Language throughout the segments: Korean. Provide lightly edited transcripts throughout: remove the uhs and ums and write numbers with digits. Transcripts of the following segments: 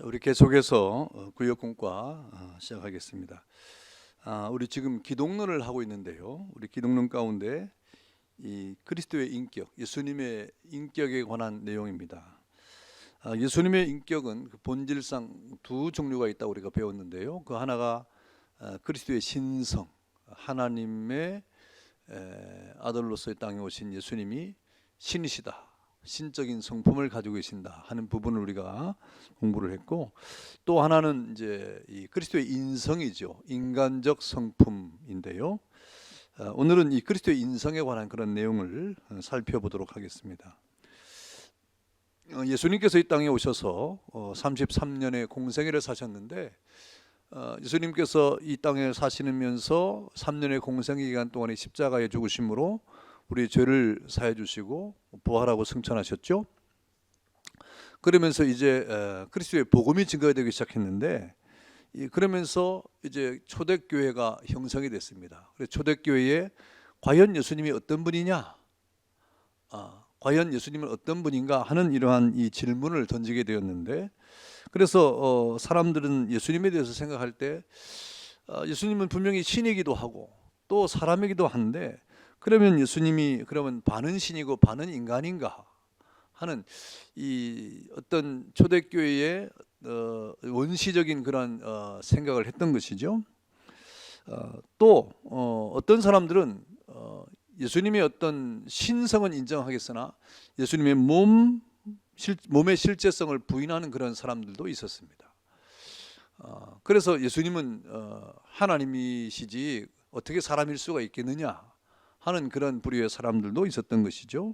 자, 우리 계속해서 구역공과 시작하겠습니다. 우리 지금 기독론을 하고 있는데요. 우리 기독론 가운데 이 그리스도의 인격, 예수님의 인격에 관한 내용입니다. 예수님의 인격은 그 본질상 두 종류가 있다고 우리가 배웠는데요. 그 하나가 그리스도의 신성, 하나님의 아들로서 이 땅에 오신 예수님이 신이시다, 신적인 성품을 가지고 계신다 하는 부분을 우리가 공부를 했고, 또 하나는 이제 이 그리스도의 인성이죠. 인간적 성품인데요. 오늘은 이 그리스도의 인성에 관한 그런 내용을 살펴보도록 하겠습니다. 예수님께서 이 땅에 오셔서 33년의 공생애를 사셨는데, 예수님께서 이 땅에 사시면서 3년의 공생애 기간 동안에 십자가에 죽으심으로 우리 죄를 사해 주시고 부활하고 승천하셨죠. 그러면서 이제 그리스도의 복음이 증거되기 시작했는데, 그러면서 이제 초대교회가 형성이 됐습니다. 그래서 초대교회에 과연 예수님이 어떤 분이냐, 과연 예수님은 어떤 분인가 하는 이러한 이 질문을 던지게 되었는데, 그래서 사람들은 예수님에 대해서 생각할 때 예수님은 분명히 신이기도 하고 또 사람이기도 한데, 그러면 예수님이 그러면 반은 신이고 반은 인간인가 하는 이 어떤 초대교회의 원시적인 그런 생각을 했던 것이죠. 또 어떤 사람들은 예수님의 어떤 신성은 인정하겠으나 예수님의 몸의 실제성을 부인하는 그런 사람들도 있었습니다. 그래서 예수님은 하나님이시지 어떻게 사람일 수가 있겠느냐 하는 그런 부류의 사람들도 있었던 것이죠.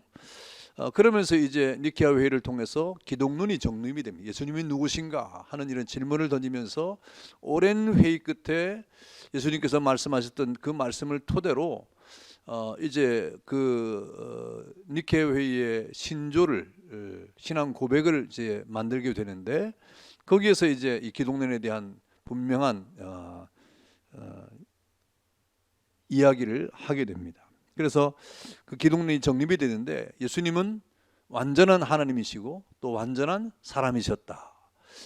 그러면서 이제 니케아 회의를 통해서 기독론이 정립이 됩니다. 예수님이 누구신가 하는 이런 질문을 던지면서 오랜 회의 끝에 예수님께서 말씀하셨던 그 말씀을 토대로 이제 그 니케아 회의의 신조를, 신앙 고백을 이제 만들게 되는데, 거기에서 이제 이 기독론에 대한 분명한 이야기를 하게 됩니다. 그래서 그 기독론이 정립이 되는데, 예수님은 완전한 하나님이시고 또 완전한 사람이셨다.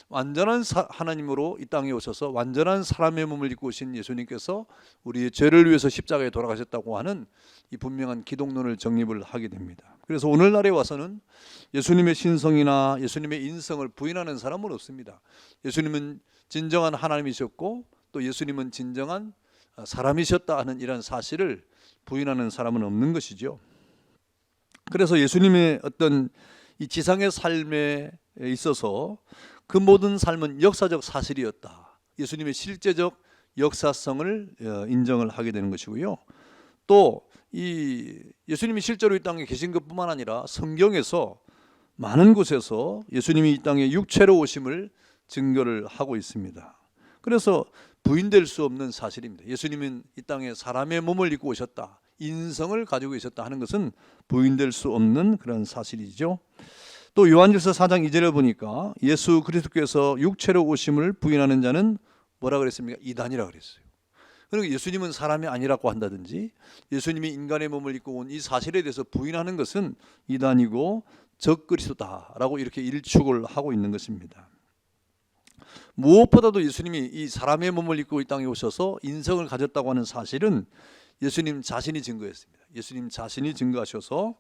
완전한 하나님으로 이 땅에 오셔서 완전한 사람의 몸을 입고 오신 예수님께서 우리의 죄를 위해서 십자가에 돌아가셨다고 하는 이 분명한 기독론을 정립을 하게 됩니다. 그래서 오늘날에 와서는 예수님의 신성이나 예수님의 인성을 부인하는 사람은 없습니다. 예수님은 진정한 하나님이셨고 또 예수님은 진정한 사람이셨다 하는 이런 사실을 부인하는 사람은 없는 것이죠. 그래서 예수님의 어떤 이 지상의 삶에 있어서 그 모든 삶은 역사적 사실이었다. 예수님의 실제적 역사성을 인정을 하게 되는 것이고요. 또 이 예수님이 실제로 이 땅에 계신 것뿐만 아니라 성경에서 많은 곳에서 예수님이 이 땅에 육체로 오심을 증거를 하고 있습니다. 그래서 부인될 수 없는 사실입니다. 예수님은 이 땅에 사람의 몸을 입고 오셨다, 인성을 가지고 계셨다 하는 것은 부인될 수 없는 그런 사실이죠. 또 요한일서 4장 2절에 보니까 예수 그리스도께서 육체로 오심을 부인하는 자는 뭐라 그랬습니까? 이단이라 그랬어요. 그러니까 예수님은 사람이 아니라고 한다든지 예수님이 인간의 몸을 입고 온 이 사실에 대해서 부인하는 것은 이단이고 적그리스도다라고 이렇게 일축을 하고 있는 것입니다. 무엇보다도 예수님이 이 사람의 몸을 입고 이 땅에 오셔서 인성을 가졌다고 하는 사실은 예수님 자신이 증거했습니다. 예수님 자신이 증거하셔서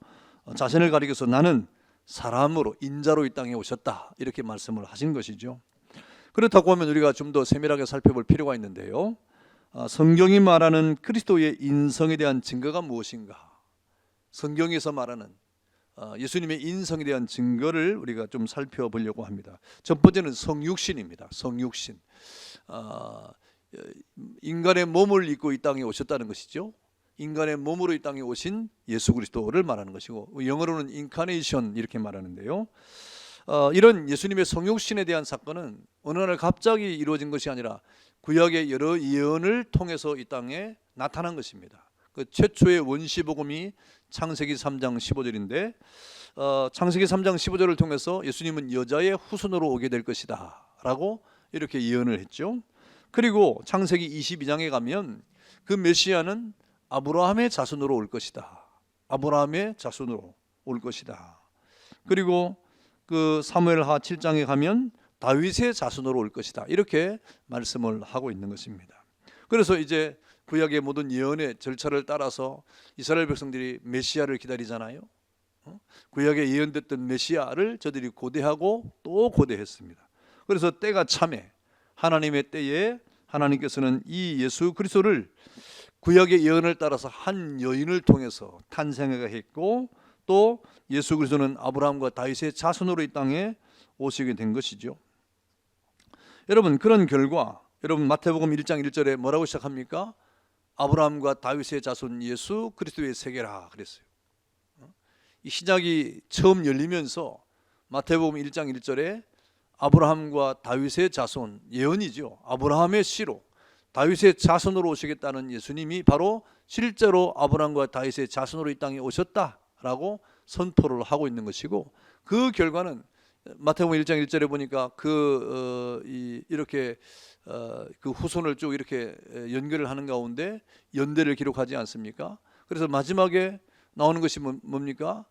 자신을 가리켜서 나는 사람으로, 인자로 이 땅에 오셨다 이렇게 말씀을 하신 것이죠. 그렇다고 하면 우리가 좀 더 세밀하게 살펴볼 필요가 있는데요. 성경이 말하는 그리스도의 인성에 대한 증거가 무엇인가? 성경에서 말하는 예수님의 인성에 대한 증거를 우리가 좀 살펴보려고 합니다. 첫 번째는 성육신입니다. 성육신. 인간의 몸을 입고 이 땅에 오셨다는 것이죠. 인간의 몸으로 이 땅에 오신 예수 그리스도를 말하는 것이고, 영어로는 인카네이션 이렇게 말하는데요. 이런 예수님의 성육신에 대한 사건은 어느 날 갑자기 이루어진 것이 아니라 구약의 여러 예언을 통해서 이 땅에 나타난 것입니다. 그 최초의 원시복음이 창세기 3장 15절인데, 창세기 3장 15절을 통해서 예수님은 여자의 후손으로 오게 될 것이다 라고 이렇게 예언을 했죠. 그리고 창세기 22장에 가면 그 메시아는 아브라함의 자손으로 올 것이다. 아브라함의 자손으로 올 것이다. 그리고 그 사무엘하 7장에 가면 다윗의 자손으로 올 것이다. 이렇게 말씀을 하고 있는 것입니다. 그래서 이제 구약의 모든 예언의 절차를 따라서 이스라엘 백성들이 메시아를 기다리잖아요. 구약에 예언됐던 메시아를 저들이 고대하고 또 고대했습니다. 그래서 때가 참에 하나님의 때에 하나님께서는 이 예수 그리스도를 구약의 예언을 따라서 한 여인을 통해서 탄생하게 했고, 또 예수 그리스도는 아브라함과 다윗의 자손으로 이 땅에 오시게 된 것이죠. 여러분, 그런 결과 여러분 마태복음 1장 1절에 뭐라고 시작합니까? 아브라함과 다윗의 자손 예수 그리스도의 세계라 그랬어요. 이 시작이 처음 열리면서 마태복음 1장 1절에 아브라함과 다윗의 자손, 예언이죠. 아브라함의 씨로 다윗의 자손으로 오시겠다는 예수님이 바로 실제로 아브라함과 다윗의 자손으로 이 땅에 오셨다라고 선포를 하고 있는 것이고, 그 결과는 마태복음 1장 1절에 보니까 이렇게 그 후손을 쭉 이렇게 연결을 하는 가운데 연대를 기록하지 않습니까? 그래서 마지막에 나오는 것이 뭡니까?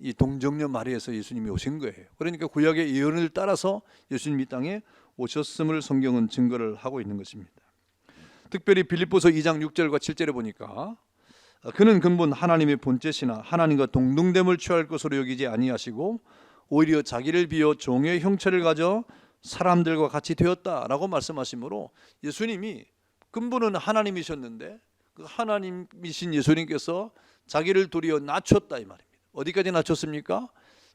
이 동정녀 마리아에서 예수님이 오신 거예요. 그러니까 구약의 예언을 따라서 예수님이 이 땅에 오셨음을 성경은 증거를 하고 있는 것입니다. 특별히 빌립보서 2장 6절과 7절에 보니까 그는 근본 하나님의 본체시나 하나님과 동등됨을 취할 것으로 여기지 아니하시고 오히려 자기를 비워 종의 형체를 가져 사람들과 같이 되었다라고 말씀하시므로 예수님이 근본은 하나님이셨는데 그 하나님이신 예수님께서 자기를 도리어 낮췄다 이 말입니다. 어디까지 낮췄습니까?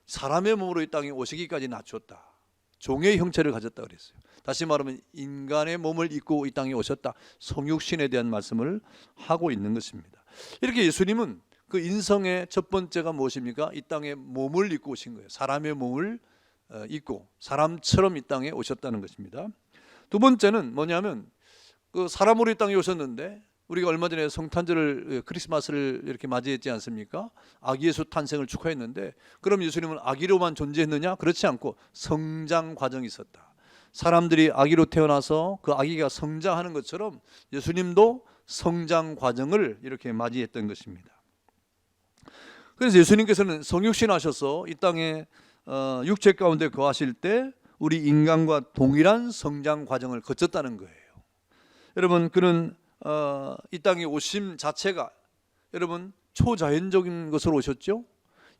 사람의 몸으로 이 땅에 오시기까지 낮췄다. 종의 형체를 가졌다 그랬어요. 다시 말하면 인간의 몸을 입고 이 땅에 오셨다. 성육신에 대한 말씀을 하고 있는 것입니다. 이렇게 예수님은 그 인성의 첫 번째가 무엇입니까? 이 땅에 몸을 입고 오신 거예요. 사람의 몸을 입고 사람처럼 이 땅에 오셨다는 것입니다. 두 번째는 뭐냐면 그 사람으로 이 땅에 오셨는데 우리가 얼마 전에 성탄절을 크리스마스를 이렇게 맞이했지 않습니까? 아기 예수 탄생을 축하했는데 그럼 예수님은 아기로만 존재했느냐? 그렇지 않고 성장 과정이 있었다. 사람들이 아기로 태어나서 그 아기가 성장하는 것처럼 예수님도 성장 과정을 이렇게 맞이했던 것입니다. 그래서 예수님께서는 성육신 하셔서 이 땅에 육체 가운데 거하실 때 우리 인간과 동일한 성장 과정을 거쳤다는 거예요. 여러분, 그는 이 땅에 오심 자체가 여러분 초자연적인 것으로 오셨죠.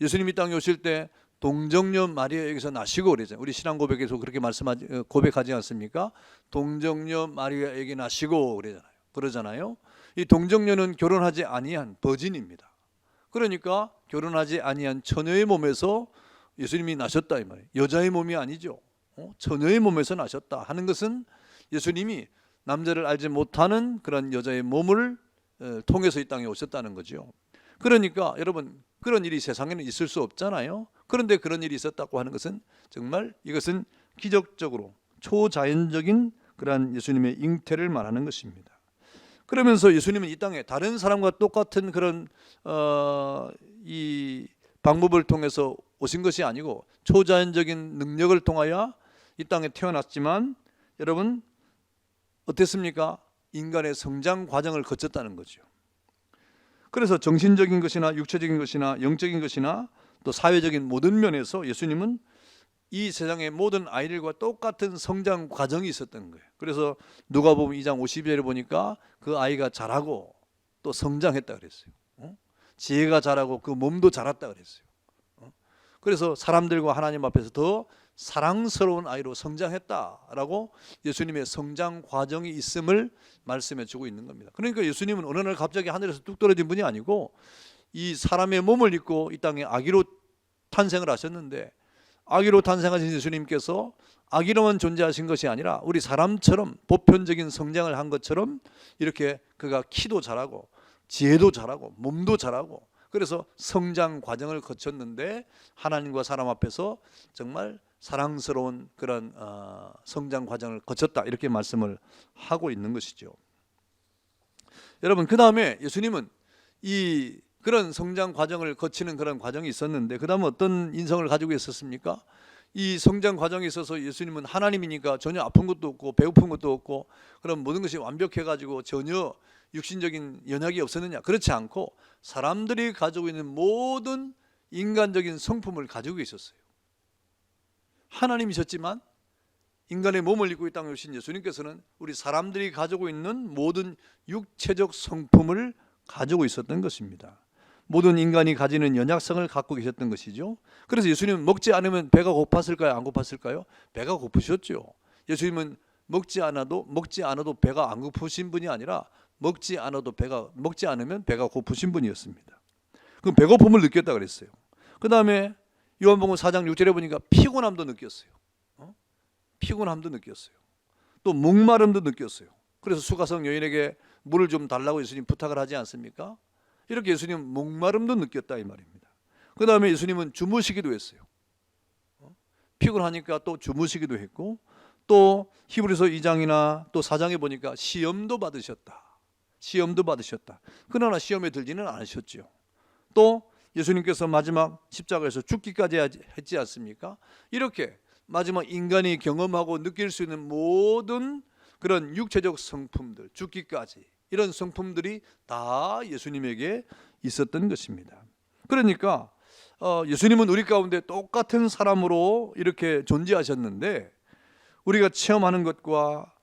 예수님이 이 땅에 오실 때 동정녀 마리아에게서 나시고 그러잖아요. 우리 신앙 고백에서 그렇게 고백하지 않습니까? 동정녀 마리아에게 나시고 그러잖아요. 이 동정녀는 결혼하지 아니한 버진입니다. 그러니까 결혼하지 아니한 처녀의 몸에서 예수님이 나셨다 이 말이에요. 여자의 몸이 아니죠. 처녀의 몸에서 나셨다 하는 것은 예수님이 남자를 알지 못하는 그런 여자의 몸을 통해서 이 땅에 오셨다는 거죠. 그러니까 여러분 그런 일이 세상에는 있을 수 없잖아요. 그런데 그런 일이 있었다고 하는 것은 정말 이것은 기적적으로 초자연적인 그런 예수님의 잉태를 말하는 것입니다. 그러면서 예수님은 이 땅에 다른 사람과 똑같은 그런 이 방법을 통해서 오신 것이 아니고 초자연적인 능력을 통하여 이 땅에 태어났지만 여러분 어땠습니까? 인간의 성장 과정을 거쳤다는 거죠. 그래서 정신적인 것이나 육체적인 것이나 영적인 것이나 또 사회적인 모든 면에서 예수님은 이 세상의 모든 아이들과 똑같은 성장 과정이 있었던 거예요. 그래서 누가복음 2장 52절에 보니까 그 아이가 자라고 또 성장했다 그랬어요. 지혜가 자라고 그 몸도 자랐다 그랬어요. 그래서 사람들과 하나님 앞에서 더 사랑스러운 아이로 성장했다라고 예수님의 성장 과정이 있음을 말씀해 주고 있는 겁니다. 그러니까 예수님은 어느 날 갑자기 하늘에서 뚝 떨어진 분이 아니고 이 사람의 몸을 입고 이 땅에 아기로 탄생을 하셨는데 아기로 탄생하신 예수님께서 아기로만 존재하신 것이 아니라 우리 사람처럼 보편적인 성장을 한 것처럼 이렇게 그가 키도 자라고 지혜도 자라고 몸도 자라고 그래서 성장 과정을 거쳤는데 하나님과 사람 앞에서 정말 사랑스러운 그런 성장 과정을 거쳤다 이렇게 말씀을 하고 있는 것이죠. 여러분 그 다음에 예수님은 이 그런 성장 과정을 거치는 그런 과정이 있었는데 그 다음에 어떤 인성을 가지고 있었습니까? 이 성장 과정에 있어서 예수님은 하나님이니까 전혀 아픈 것도 없고 배고픈 것도 없고 그런 모든 것이 완벽해가지고 전혀 육신적인 연약이 없었느냐? 그렇지 않고 사람들이 가지고 있는 모든 인간적인 성품을 가지고 있었어요. 하나님이셨지만 인간의 몸을 입고 이 땅에 오신 예수님께서는 우리 사람들이 가지고 있는 모든 육체적 성품을 가지고 있었던 것입니다. 모든 인간이 가지는 연약성을 갖고 계셨던 것이죠. 그래서 예수님은 먹지 않으면 배가 고팠을까요? 안 고팠을까요? 배가 고프셨죠. 예수님은 먹지 않아도 배가 안 고프신 분이 아니라 먹지 않으면 배가 고프신 분이었습니다. 그럼 배고픔을 느꼈다 그랬어요. 그 다음에 요한복음 4장 6절에 보니까 피곤함도 느꼈어요. 피곤함도 느꼈어요. 또 목마름도 느꼈어요. 그래서 수가성 여인에게 물을 좀 달라고 예수님 부탁을 하지 않습니까? 이렇게 예수님은 목마름도 느꼈다 이 말입니다. 그 다음에 예수님은 주무시기도 했어요. 피곤하니까 또 주무시기도 했고, 또 히브리서 2장이나 또 4장에 보니까 시험도 받으셨다. 그러나 시험에 들지는 않으셨죠. 또 예수님께서 마지막 십자가에서 죽기까지 했지 않습니까? 이렇게 마지막 인간이 경험하고 느낄 수 있는 모든 그런 육체적 성품들, 죽기까지 이런 성품들이 다 예수님에게 있었던 것입니다. 그러니까 예수님은 우리 가운데 똑같은 사람으로 이렇게 존재하셨는데, 우리가 체험하는 것과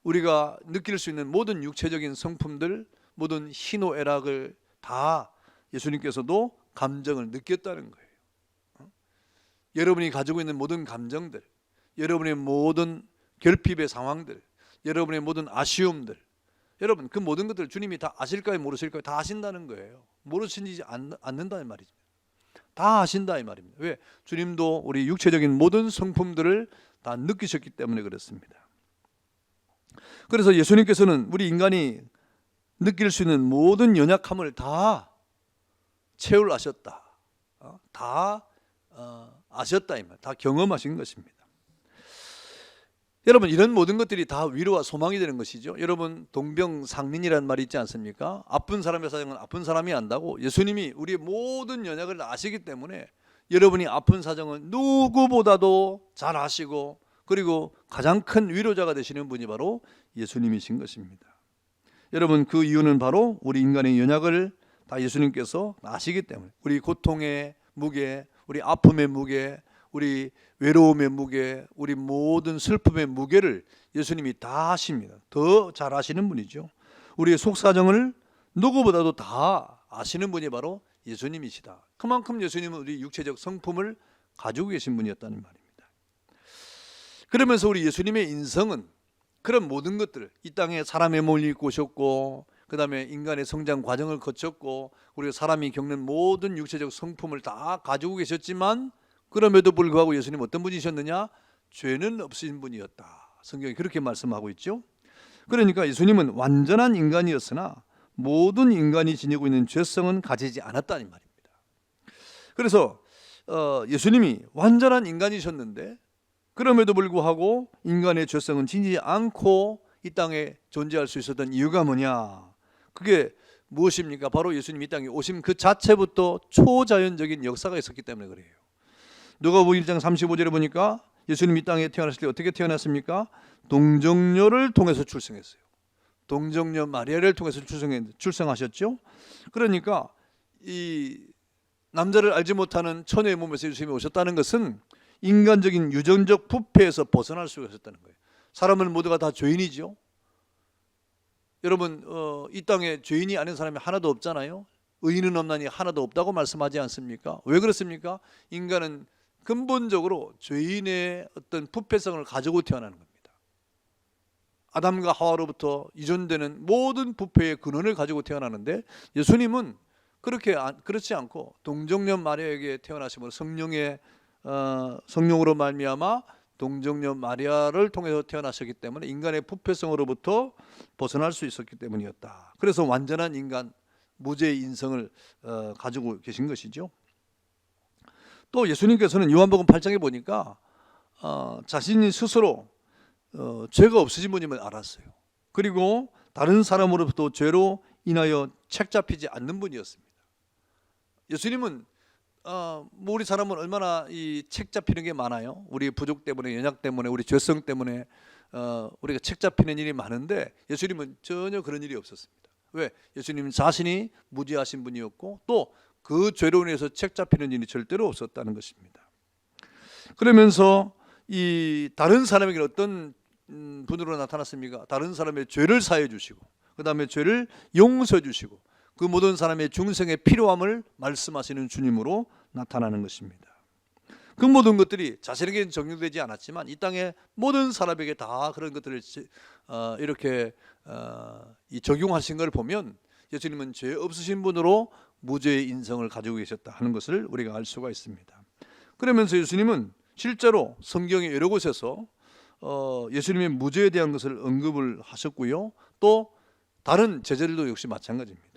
우리가 느낄 수 있는 모든 육체적인 성품들, 모든 희노애락을 다 예수님께서도 감정을 느꼈다는 거예요. 여러분이 가지고 있는 모든 감정들, 여러분의 모든 결핍의 상황들, 여러분의 모든 아쉬움들, 여러분 그 모든 것들 주님이 다 아실까요? 모르실까요? 다 아신다는 거예요. 모르시지 않는다는 말이죠. 다 아신다 이 말입니다. 왜? 주님도 우리 육체적인 모든 성품들을 다 느끼셨기 때문에 그렇습니다. 그래서 예수님께서는 우리 인간이 느낄 수 있는 모든 연약함을 다 체울하셨다. 다 아셨다 이 말. 다 경험하신 것입니다. 여러분 이런 모든 것들이 다 위로와 소망이 되는 것이죠. 여러분 동병상련이라는 말이 있지 않습니까? 아픈 사람의 사정은 아픈 사람이 안다고. 예수님이 우리의 모든 연약을 아시기 때문에 여러분이 아픈 사정은 누구보다도 잘 아시고, 그리고 가장 큰 위로자가 되시는 분이 바로 예수님이신 것입니다. 여러분 그 이유는 바로 우리 인간의 연약을 다 예수님께서 아시기 때문에, 우리 고통의 무게, 우리 아픔의 무게, 우리 외로움의 무게, 우리 모든 슬픔의 무게를 예수님이 다 아십니다. 더 잘 아시는 분이죠. 우리의 속사정을 누구보다도 다 아시는 분이 바로 예수님이시다. 그만큼 예수님은 우리 육체적 성품을 가지고 계신 분이었다는 말입니다. 그러면서 우리 예수님의 인성은 그런 모든 것들을, 이 땅에 사람의 몸을 입고 오셨고, 그 다음에 인간의 성장 과정을 거쳤고, 우리가 사람이 겪는 모든 육체적 성품을 다 가지고 계셨지만, 그럼에도 불구하고 예수님 어떤 분이셨느냐? 죄는 없으신 분이었다. 성경이 그렇게 말씀하고 있죠. 그러니까 예수님은 완전한 인간이었으나 모든 인간이 지니고 있는 죄성은 가지지 않았다는 말입니다. 그래서 예수님이 완전한 인간이셨는데 그럼에도 불구하고 인간의 죄성은 지니지 않고 이 땅에 존재할 수 있었던 이유가 뭐냐? 그게 무엇입니까? 바로 예수님이 이 땅에 오신 그 자체부터 초자연적인 역사가 있었기 때문에 그래요. 누가복음 1장 35절에 보니까 예수님이 이 땅에 태어났을 때 어떻게 태어났습니까? 동정녀를 통해서 출생했어요. 동정녀 마리아를 통해서 출생하셨죠. 그러니까 이 남자를 알지 못하는 처녀의 몸에서 예수님이 오셨다는 것은 인간적인 유전적 부패에서 벗어날 수가 있었다는 거예요. 사람은 모두가 다 죄인이죠. 여러분 이 땅에 죄인이 아닌 사람이 하나도 없잖아요. 의인은 없나니 하나도 없다고 말씀하지 않습니까? 왜 그렇습니까? 인간은 근본적으로 죄인의 어떤 부패성을 가지고 태어나는 겁니다. 아담과 하와로부터 이전되는 모든 부패의 근원을 가지고 태어나는데, 예수님은 그렇지 않고 동정녀 마리아에게 태어나심으로 성령으로 말미암아 동정녀 마리아를 통해서 태어나셨기 때문에 인간의 부패성으로부터 벗어날 수 있었기 때문이었다. 그래서 완전한 인간, 무죄의 인성을 가지고 계신 것이죠. 또 예수님께서는 요한복음 8장에 보니까 자신이 스스로 죄가 없으신 분임을 알았어요. 그리고 다른 사람으로부터 죄로 인하여 책잡히지 않는 분이었습니다. 예수님은 우리 사람은 얼마나 이 책잡히는 게 많아요. 우리 부족 때문에, 연약 때문에, 우리 죄성 때문에 우리가 책잡히는 일이 많은데 예수님은 전혀 그런 일이 없었습니다. 왜? 예수님은 자신이 무죄하신 분이었고 또 그 죄로 인해서 책잡히는 일이 절대로 없었다는 것입니다. 그러면서 이 다른 사람에게 어떤 분으로 나타났습니까? 다른 사람의 죄를 사해 주시고, 그 다음에 죄를 용서해 주시고, 그 모든 사람의 중생의 필요함을 말씀하시는 주님으로 나타나는 것입니다. 그 모든 것들이 자신에게는 적용되지 않았지만 이 땅의 모든 사람에게 다 그런 것들을 이렇게 적용하신 걸 보면 예수님은 죄 없으신 분으로 무죄의 인성을 가지고 계셨다 하는 것을 우리가 알 수가 있습니다. 그러면서 예수님은 실제로 성경의 여러 곳에서 예수님의 무죄에 대한 것을 언급을 하셨고요, 또 다른 제자들도 역시 마찬가지입니다.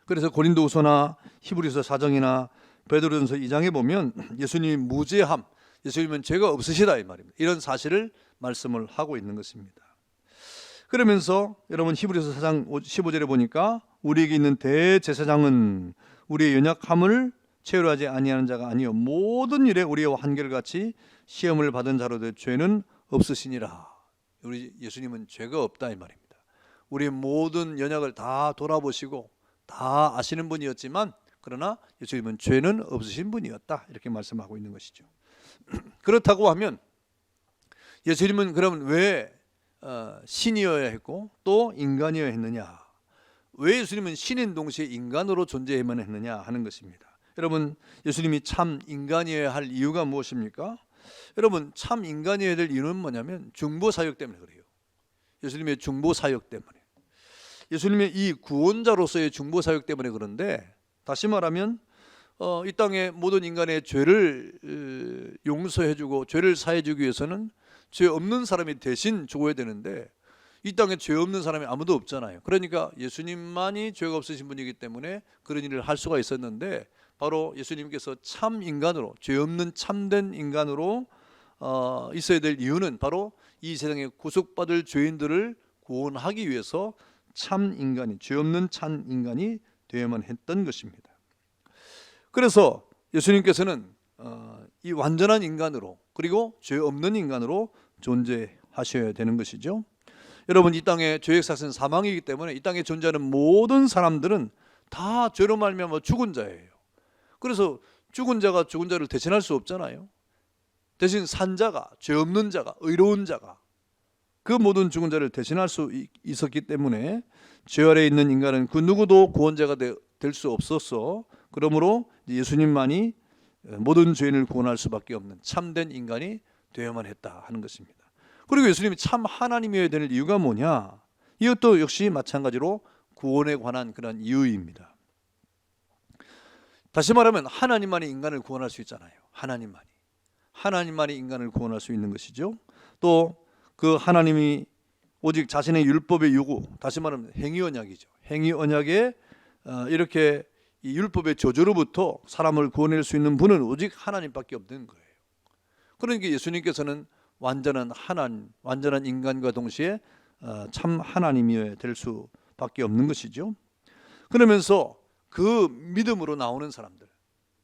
그래서 고린도후서나 히브리서 4장이나 베드로전서 2장에 보면 예수님이 무죄함, 예수님은 죄가 없으시다 이 말입니다. 이런 사실을 말씀을 하고 있는 것입니다. 그러면서 여러분 히브리서 4장 15절에 보니까 우리에게 있는 대제사장은 우리의 연약함을 체휼하지 아니하는 자가 아니요 모든 일에 우리와 한결같이 시험을 받은 자로 되 죄는 없으시니라. 우리 예수님은 죄가 없다 이 말입니다. 우리의 모든 연약을 다 돌아보시고 다 아시는 분이었지만 그러나 예수님은 죄는 없으신 분이었다 이렇게 말씀하고 있는 것이죠. 그렇다고 하면 예수님은 그러면 왜 신이어야 했고 또 인간이어야 했느냐, 왜 예수님은 신인 동시에 인간으로 존재해야만 했느냐 하는 것입니다. 여러분 예수님이 참 인간이어야 할 이유가 무엇입니까? 여러분 참 인간이어야 될 이유는 뭐냐면 중보사역 때문에 그래요. 예수님의 중보사역 때문에, 예수님의 이 구원자로서의 중보사역 때문에 그런데, 다시 말하면 이 땅의 모든 인간의 죄를 용서해주고 죄를 사해주기 위해서는 죄 없는 사람이 대신 죽어야 되는데 이 땅에 죄 없는 사람이 아무도 없잖아요. 그러니까 예수님만이 죄가 없으신 분이기 때문에 그런 일을 할 수가 있었는데, 바로 예수님께서 참 인간으로, 죄 없는 참된 인간으로 있어야 될 이유는 바로 이 세상에 구속받을 죄인들을 구원하기 위해서 참 인간이, 죄 없는 참 인간이 되어야만 했던 것입니다. 그래서 예수님께서는 이 완전한 인간으로 그리고 죄 없는 인간으로 존재하셔야 되는 것이죠. 여러분 이 땅에 죄의 삭은 사망이기 때문에 이 땅에 존재하는 모든 사람들은 다 죄로 말미암아 죽은 자예요. 그래서 죽은 자가 죽은 자를 대신할 수 없잖아요. 대신 산 자가, 죄 없는 자가, 의로운 자가 그 모든 죽은 자를 대신할 수 있었기 때문에 죄 아래에 있는 인간은 그 누구도 구원자가 될 수 없었어. 그러므로 예수님만이 모든 죄인을 구원할 수밖에 없는 참된 인간이 되어야만 했다 하는 것입니다. 그리고 예수님이 참 하나님이어야 될 이유가 뭐냐? 이것도 역시 마찬가지로 구원에 관한 그런 이유입니다. 다시 말하면 하나님만이 인간을 구원할 수 있잖아요. 하나님만이 인간을 구원할 수 있는 것이죠. 또 그 하나님이 오직 자신의 율법의 요구, 다시 말하면 행위 언약이죠. 행위 언약에 이렇게 이 율법의 저주로부터 사람을 구원할 수 있는 분은 오직 하나님밖에 없는 거예요. 그러니까 예수님께서는 완전한 하나님, 완전한 인간과 동시에 참 하나님이어야 될 수밖에 없는 것이죠. 그러면서 그 믿음으로 나오는 사람들,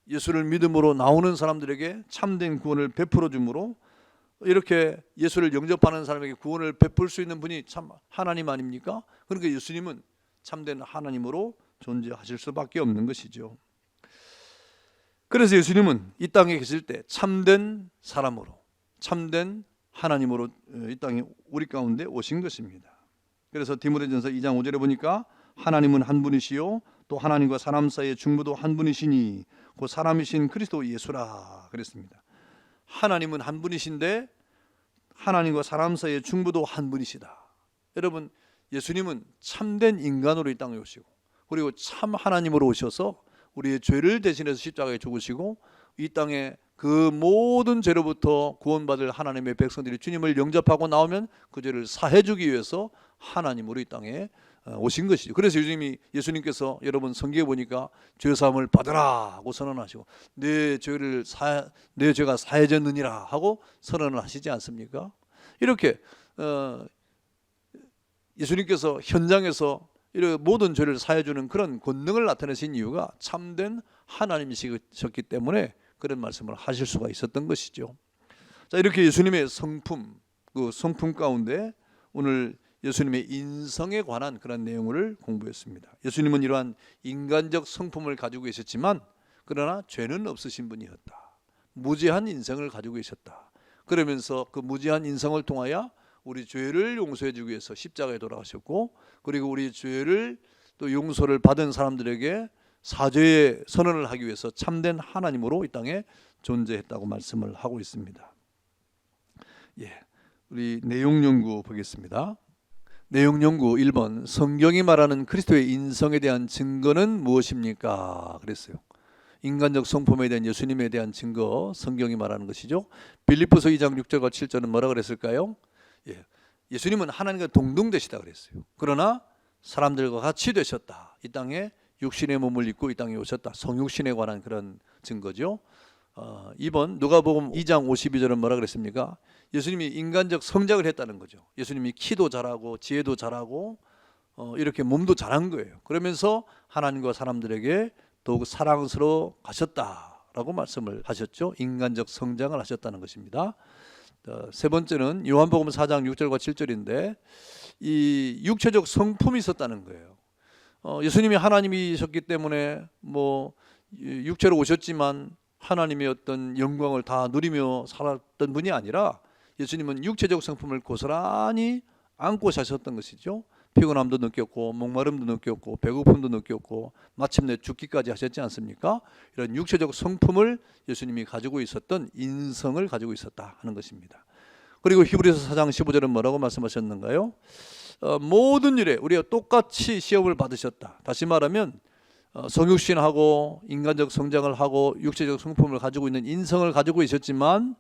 예수를 믿음으로 나오는 사람들에게 참된 구원을 베풀어 주므로 이렇게 예수를 영접하는 사람에게 구원을 베풀 수 있는 분이 참 하나님 아닙니까? 그러니까 예수님은 참된 하나님으로 존재하실 수밖에 없는 것이죠. 그래서 예수님은 이 땅에 계실 때 참된 사람으로, 참된 하나님으로 이 땅에 우리 가운데 오신 것입니다. 그래서 디모데전서 2장 5절에 보니까 하나님은 한 분이시요 또 하나님과 사람 사이의 중보도 한 분이시니 그 사람이신 그리스도 예수라 그랬습니다. 하나님은 한 분이신데 하나님과 사람 사이의 중보도 한 분이시다. 여러분 예수님은 참된 인간으로 이 땅에 오시고 그리고 참 하나님으로 오셔서 우리의 죄를 대신해서 십자가에 죽으시고 이 땅에 그 모든 죄로부터 구원받을 하나님의 백성들이 주님을 영접하고 나오면 그 죄를 사해주기 위해서 하나님으로 이 땅에 오신 것이죠. 그래서 예수님께서 여러분 성경에 보니까 죄사함을 받으라 하고 선언하시고 내 죄가 사해졌느니라 하고 선언을 하시지 않습니까? 이렇게 예수님께서 현장에서 이런 모든 죄를 사해주는 그런 권능을 나타내신 이유가 참된 하나님이셨기 때문에 그런 말씀을 하실 수가 있었던 것이죠. 자, 이렇게 예수님의 성품, 그 성품 가운데 오늘 예수님의 인성에 관한 그런 내용을 공부했습니다. 예수님은 이러한 인간적 성품을 가지고 계셨지만 그러나 죄는 없으신 분이었다. 무죄한 인생을 가지고 계셨다. 그러면서 그 무죄한 인생을 통하여 우리 죄를 용서해 주기 위해서 십자가에 돌아가셨고, 그리고 우리 죄를 또 용서를 받은 사람들에게 사죄의 선언을 하기 위해서 참된 하나님으로 이 땅에 존재했다고 말씀을 하고 있습니다. 우리 내용 연구 보겠습니다. 내용 연구 1번, 성경이 말하는 그리스도의 인성에 대한 증거는 무엇입니까? 그랬어요. 인간적 성품에 대한 예수님에 대한 증거, 성경이 말하는 것이죠. 빌립보서 2장 6절과 7절은 뭐라 그랬을까요? 예수님은 하나님과 동등되시다 그랬어요. 그러나 사람들과 같이 되셨다. 이 땅에 육신의 몸을 입고 이 땅에 오셨다. 성육신에 관한 그런 증거죠. 2번 누가복음 2장 52절은 뭐라 그랬습니까? 예수님이 인간적 성장을 했다는 거죠. 예수님이 키도 잘하고 지혜도 잘하고 이렇게 몸도 잘한 거예요. 그러면서 하나님과 사람들에게 더욱 사랑스러워 가셨다라고 말씀을 하셨죠. 인간적 성장을 하셨다는 것입니다. 세 번째는 요한복음 4장 6절과 7절인데 이 육체적 성품이 있었다는 거예요. 예수님이 하나님이셨기 때문에 육체로 오셨지만 하나님의 어떤 영광을 다 누리며 살았던 분이 아니라 예수님은 육체적 성품을 고스란히 안고 사셨던 것이죠. 피곤함도 느꼈고 목마름도 느꼈고 배고픔도 느꼈고 마침내 죽기까지 하셨지 않습니까? 이런 육체적 성품을 예수님이 가지고 있었던 인성을 가지고 있었다 하는 것입니다. 그리고 히브리서 4장 15절은 뭐라고 말씀하셨는가요? 모든 일에 우리가 똑같이 시험을 받으셨다. 다시 말하면 성육신하고 인간적 성장을 하고 육체적 성품을 가지고 있는 인성을 가지고 있었지만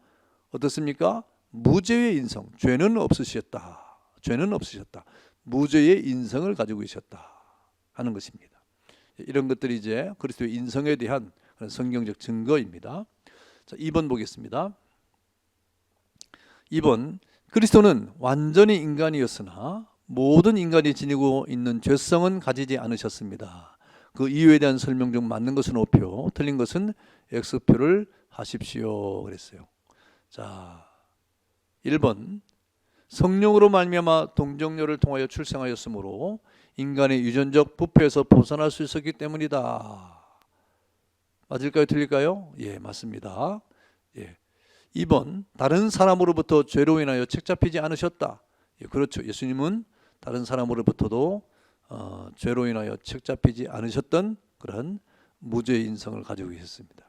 어떻습니까? 무죄의 인성, 죄는 없으셨다. 죄는 없으셨다. 무죄의 인성을 가지고 계셨다 하는 것입니다. 이런 것들이 이제 그리스도의 인성에 대한 성경적 증거입니다. 자, 2번 보겠습니다. 2번, 그리스도는 완전히 인간이었으나 모든 인간이 지니고 있는 죄성은 가지지 않으셨습니다. 그 이유에 대한 설명 중 맞는 것은 O표, 틀린 것은 X표를 하십시오 그랬어요. 자, 1번, 성령으로 말미암아 동정녀를 통하여 출생하였으므로 인간의 유전적 부패에서 벗어날 수 있었기 때문이다. 맞을까요? 틀릴까요? 예, 맞습니다. 2번, 다른 사람으로부터 죄로 인하여 책잡히지 않으셨다. 그렇죠. 예수님은 다른 사람으로부터도 죄로 인하여 책잡히지 않으셨던 그런 무죄의 인성을 가지고 계셨습니다.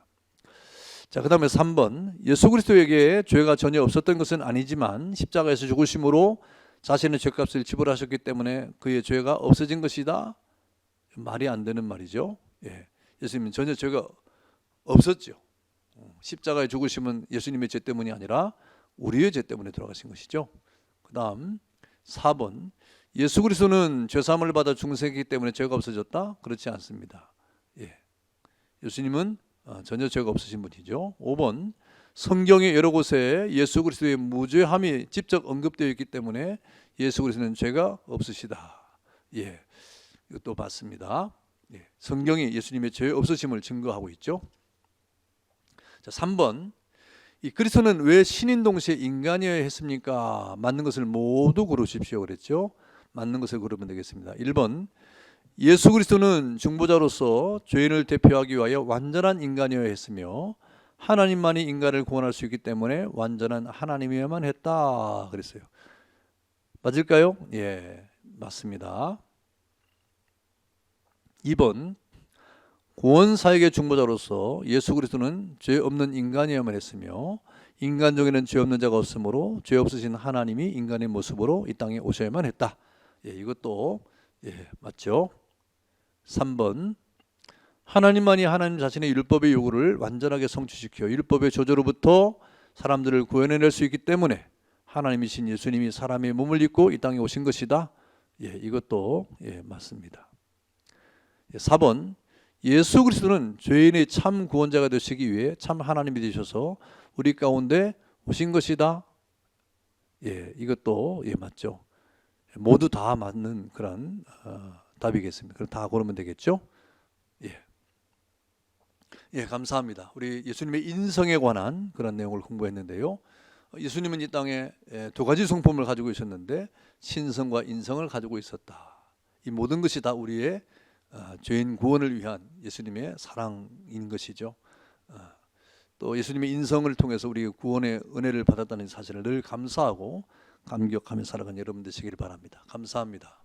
자, 그 다음에 3번, 예수 그리스도에게 죄가 전혀 없었던 것은 아니지만 십자가에서 죽으심으로 자신의 죄값을 지불하셨기 때문에 그의 죄가 없어진 것이다. 말이 안 되는 말이죠. 예수님은 전혀 죄가 없었죠. 십자가에 죽으심은 예수님의 죄 때문이 아니라 우리의 죄 때문에 돌아가신 것이죠. 그 다음 4번, 예수 그리스도는 죄사함을 받아 중생이기 때문에 죄가 없어졌다? 그렇지 않습니다. 예수님은 전혀 죄가 없으신 분이죠. 5번, 성경의 여러 곳에 예수 그리스도의 무죄함이 직접 언급되어 있기 때문에 예수 그리스도는 죄가 없으시다. 이것도 맞습니다. 성경이 예수님의 죄 없으심을 증거하고 있죠. 자, 3번, 이 그리스도는 왜 신인 동시에 인간이어야 했습니까? 맞는 것을 모두 고르십시오 그랬죠. 맞는 것을 고르면 되겠습니다. 1번, 예수 그리스도는 중보자로서 죄인을 대표하기 위하여 완전한 인간이어야 했으며 하나님만이 인간을 구원할 수 있기 때문에 완전한 하나님이어야만 했다 그랬어요. 맞을까요? 예, 맞습니다. 2번, 구원사역의 중보자로서 예수 그리스도는 죄 없는 인간이어야만 했으며 인간 중에는 죄 없는 자가 없으므로 죄 없으신 하나님이 인간의 모습으로 이 땅에 오셔야만 했다. 이것도 맞죠. 3번, 하나님만이 하나님 자신의 율법의 요구를 완전하게 성취시켜 율법의 조조로부터 사람들을 구원해낼 수 있기 때문에 하나님이신 예수님이 사람의 몸을 입고 이 땅에 오신 것이다. 이것도 맞습니다. 4번, 예수 그리스도는 죄인의 참 구원자가 되시기 위해 참 하나님이 되셔서 우리 가운데 오신 것이다. 이것도 맞죠. 모두 다 맞는 그런 답이겠습니다. 그럼 다 고르면 되겠죠? 감사합니다. 우리 예수님의 인성에 관한 그런 내용을 공부했는데요. 예수님은 이 땅에 두 가지 성품을 가지고 계셨는데 신성과 인성을 가지고 있었다. 이 모든 것이 다 우리의 죄인 구원을 위한 예수님의 사랑인 것이죠. 또 예수님의 인성을 통해서 우리가 구원의 은혜를 받았다는 사실을 늘 감사하고 감격하며 살아가는 여러분 되시길 바랍니다. 감사합니다.